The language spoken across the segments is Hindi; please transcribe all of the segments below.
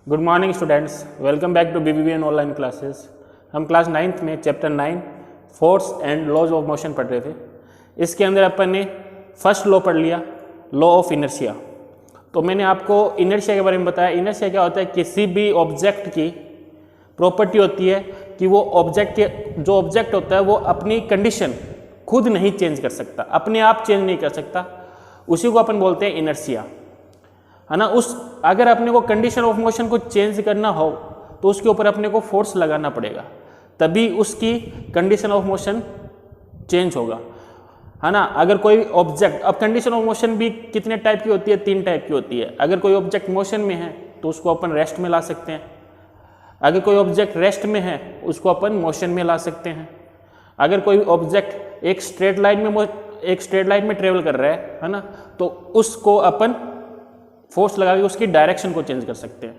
Good morning students, welcome back to BBVN online classes. हम क्लास 9th में chapter 9 force and laws of motion पढ़ रहे थे। इसके अंदर अपन ने फर्स्ट लॉ पढ़ लिया, लॉ ऑफ इनर्शिया। तो मैंने आपको इनर्शिया के बारे में बताया। इनर्शिया क्या होता है? किसी भी ऑब्जेक्ट की प्रॉपर्टी होती है कि वो जो ऑब्जेक्ट होता है वो अपनी कंडीशन खुद नहीं चेंज कर सकता, अपने आप चेंज नहीं कर सकता। उसी को अपन बोलते हैं इनर्शिया, है ना। अगर अपने को कंडीशन ऑफ मोशन को चेंज करना हो तो उसके ऊपर अपने को फोर्स लगाना पड़ेगा, तभी उसकी कंडीशन ऑफ मोशन चेंज होगा, है ना। अगर कोई ऑब्जेक्ट, अब कंडीशन ऑफ मोशन भी कितने टाइप की होती है? 3 टाइप की होती है। अगर कोई ऑब्जेक्ट मोशन में है तो उसको अपन रेस्ट में ला सकते हैं। अगर कोई ऑब्जेक्ट रेस्ट में है उसको अपन मोशन में ला सकते हैं। अगर कोई ऑब्जेक्ट एक स्ट्रेट लाइन में ट्रेवल कर रहा है ना, तो उसको अपन फोर्स लगा के उसकी डायरेक्शन को चेंज कर सकते हैं।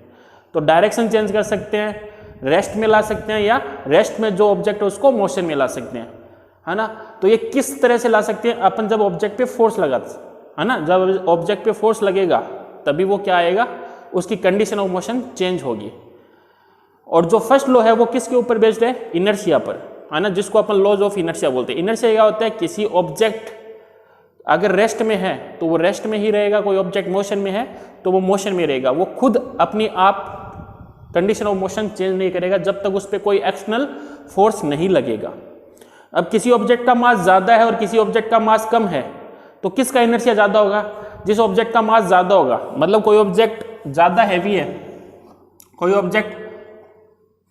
तो डायरेक्शन चेंज कर सकते हैं, रेस्ट में ला सकते हैं, या रेस्ट में जो ऑब्जेक्ट है उसको मोशन में ला सकते हैं, है ना। तो ये किस तरह से ला सकते हैं? अपन जब ऑब्जेक्ट पे फोर्स लगा, है ना, जब ऑब्जेक्ट पे फोर्स लगेगा तभी वो क्या आएगा, उसकी कंडीशन ऑफ मोशन चेंज होगी। और जो फर्स्ट लॉ है वो किसके ऊपर बेस्ड है? इनर्शिया पर, है ना, जिसको अपन लॉज ऑफ इनर्शिया बोलते हैं। इनर्शिया क्या होता है? किसी ऑब्जेक्ट अगर रेस्ट में है तो वो रेस्ट में ही रहेगा, कोई ऑब्जेक्ट मोशन में है तो वो मोशन में रहेगा। वो खुद अपनी आप कंडीशन ऑफ मोशन चेंज नहीं करेगा जब तक उस पर कोई एक्सटर्नल फोर्स नहीं लगेगा। अब किसी ऑब्जेक्ट का मास ज़्यादा है और किसी ऑब्जेक्ट का मास कम है, तो किसका इनर्शिया ज़्यादा होगा? जिस ऑब्जेक्ट का मास ज़्यादा होगा। मतलब कोई ऑब्जेक्ट ज़्यादा हैवी है, कोई ऑब्जेक्ट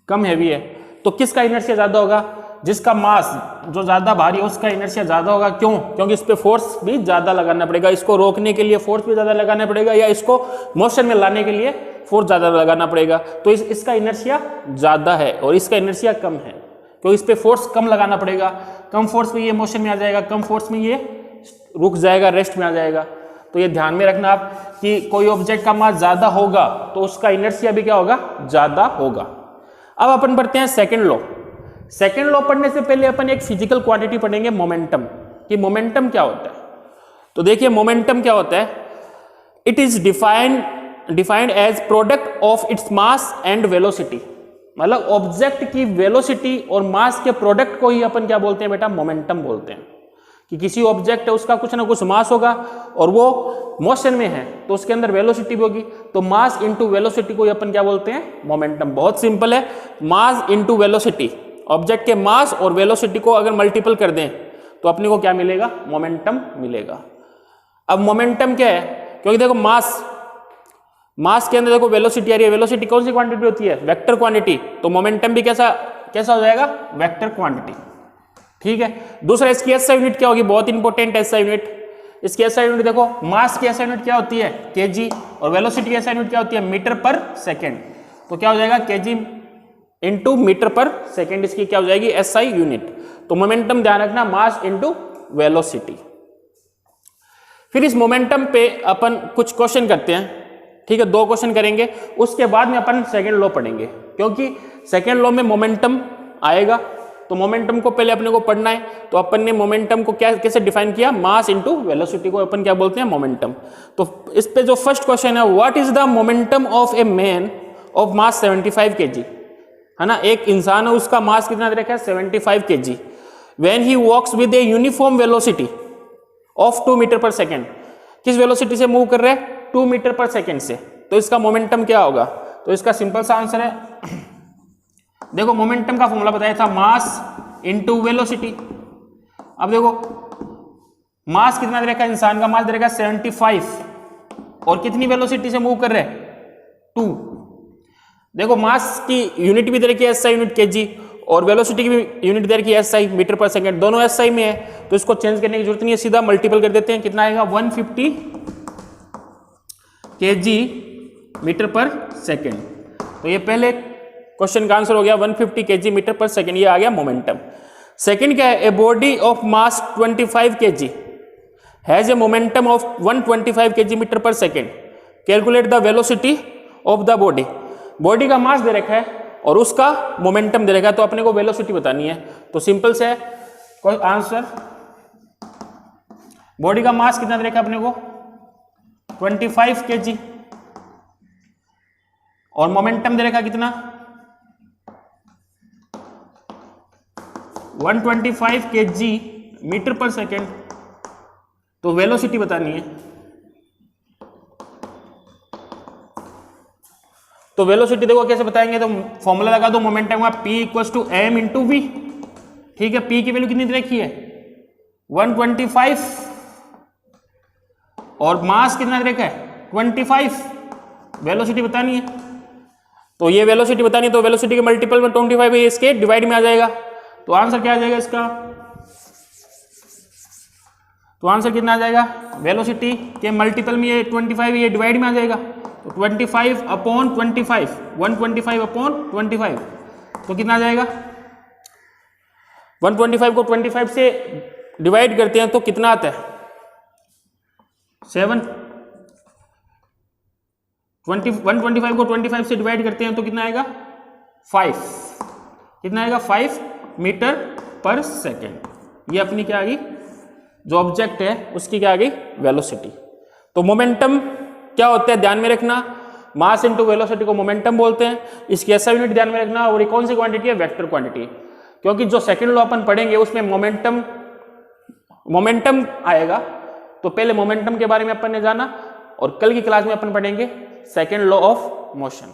कम हैवी है, तो किसका इनर्शिया ज़्यादा होगा? जिसका मास जो ज़्यादा भारी है उसका इनर्शिया ज़्यादा होगा। क्यों? क्योंकि इस पे फोर्स भी ज़्यादा लगाना पड़ेगा, इसको रोकने के लिए फोर्स भी ज़्यादा लगाना पड़ेगा, या इसको मोशन में लाने के लिए फोर्स ज़्यादा लगाना पड़ेगा। तो इसका इनर्शिया ज़्यादा है और इसका इनर्शिया कम है, क्योंकि इस पे फोर्स कम लगाना पड़ेगा। कम फोर्स में ये मोशन में आ जाएगा, कम फोर्स में ये रुक जाएगा, रेस्ट में आ जाएगा। तो ये ध्यान में रखना आप कि कोई ऑब्जेक्ट का मास ज़्यादा होगा तो उसका इनर्शिया भी क्या होगा? ज़्यादा होगा। अब अपन पढ़ते हैं सेकेंड लॉ। सेकेंड लॉ पढ़ने से पहले अपन एक फिजिकल क्वांटिटी पढ़ेंगे, मोमेंटम, कि मोमेंटम क्या होता है। तो देखिए मोमेंटम क्या होता है। It is defined as product of its mass and velocity. मतलब ऑब्जेक्ट की वेलोसिटी और मास के प्रोडक्ट को ही अपन क्या बोलते हैं बेटा? मोमेंटम बोलते हैं। कि किसी ऑब्जेक्ट है उसका कुछ ना कुछ मास होगा और वो मोशन में है तो उसके अंदर वेलोसिटी भी होगी, तो मास इंटू वेलोसिटी को ही अपन क्या बोलते हैं? मोमेंटम। बहुत सिंपल है, मास इंटू वेलोसिटी। ऑब्जेक्ट के मास और वेलोसिटी को अगर मल्टीपल कर दें तो अपने को क्या मिलेगा? मोमेंटम मिलेगा। अब मोमेंटम क्या है? क्योंकि देखो मास के अंदर देखो वेलोसिटी आ रही है। वेलोसिटी कौन सी क्वांटिटी होती है? Vector quantity. तो मोमेंटम भी कैसा हो जाएगा? Vector quantity. ठीक है। दूसरा, इसकी एसआई यूनिट क्या होगी? बहुत इंपॉर्टेंट एसआई यूनिट। इसकी एसआई यूनिट देखो, मास की एसआई यूनिट क्या होती है? केजी, और वेलोसिटी की एसआई यूनिट क्या होती है? Metre per second. तो क्या हो जाएगा? KG into metre per second, इसकी क्या हो जाएगी? SI unit. तो मोमेंटम ध्यान रखना, मास इंटू वेलोसिटी। फिर इस मोमेंटम पे अपन कुछ क्वेश्चन करते हैं, ठीक है, 2 क्वेश्चन करेंगे। उसके बाद में अपन सेकेंड लॉ पढ़ेंगे, क्योंकि सेकेंड लॉ में मोमेंटम आएगा। तो मोमेंटम को पहले अपने को पढ़ना है। तो अपन ने मोमेंटम को कैसे डिफाइन किया? मास इंटू वेलोसिटी को अपन क्या बोलते हैं? मोमेंटम। तो इस पे जो फर्स्ट क्वेश्चन है, what is the momentum of a man of mass 75 kg, है ना। एक इंसान है, उसका मास कितना दे रखा है? 75 kg। When he walks with a uniform velocity of 2 metre per second. किस वेलोसिटी से मूव कर रहे हैं? 2 मीटर पर सेकेंड से। तो इसका मोमेंटम क्या होगा? तो इसका सिंपल सा आंसर है, देखो मोमेंटम का फॉर्मूला बताया था, मास इंटू वेलोसिटी। अब देखो मास कितना दे रखा है? इंसान का मास दे रखा है 75, और कितनी वेलोसिटी से मूव कर रहे हैं? 2। देखो मास की यूनिट भी दे रखी है एसआई यूनिट केजी, और वेलोसिटी की भी यूनिट दे रखी है एसआई मीटर पर सेकंड। दोनों एसआई में है तो इसको चेंज करने की जरूरत नहीं है, सीधा मल्टीपल कर देते हैं। कितना आएगा? 150 kg मीटर पर सेकंड। तो ये पहले क्वेश्चन का आंसर हो गया, 150 kg मीटर पर सेकंड। ये आ गया मोमेंटम। सेकंड क्या है? A body of mass 25 kg has a momentum of 125 kg metre per second. Calculate the velocity of the body. Body का मास दे रखा है और उसका मोमेंटम दे रखा है, तो अपने को वेलोसिटी बतानी है। तो सिंपल से कोई आंसर, बॉडी का मास कितना दे रखा है अपने को? 25 kg, और मोमेंटम दे रखा कितना 125 kg मीटर पर सेकेंड। तो वेलोसिटी बतानी है, तो वेलोसिटी देखो कैसे बताएंगे, तो फॉर्मूला लगा दो मोमेंटम का, P equals to M into V. ठीक है, P की वैल्यू कितनी दे रखी है 125 और मास कितना दे रखा है 25। वेलोसिटी बतानी है, तो ये वेलोसिटी बतानी है, तो वेलोसिटी के मल्टीपल में 25 है, इसके डिवाइड में आ जाएगा। तो आंसर क्या आ जाएगा इसका, तो आंसर कितना आ जाएगा, वेलोसिटी के मल्टीपल में ये 25 है, ये डिवाइड में आ जाएगा। तो 25 अपॉन 25, 125 अपॉन 25, तो कितना आ जाएगा 125 को 25 से डिवाइड करते हैं तो कितना आता है 7। 125 को 25 से डिवाइड करते हैं तो कितना आएगा 5, कितना आएगा 5 मीटर पर सेकेंड। ये अपनी क्या आ गई, जो ऑब्जेक्ट है उसकी क्या आ गई वेलोसिटी। तो मोमेंटम क्या होता है ध्यान में रखना, मास इनटू वेलोसिटी को मोमेंटम बोलते हैं। इसकी ऐसा यूनिट ध्यान में रखना, और ये कौन सी क्वांटिटी है वेक्टर क्वांटिटी, क्योंकि जो सेकंड लॉ अपन पढ़ेंगे उसमें मोमेंटम आएगा। तो पहले मोमेंटम के बारे में अपन ने जाना, और कल की क्लास में अपन पढ़ेंगे सेकंड लॉ ऑफ मोशन।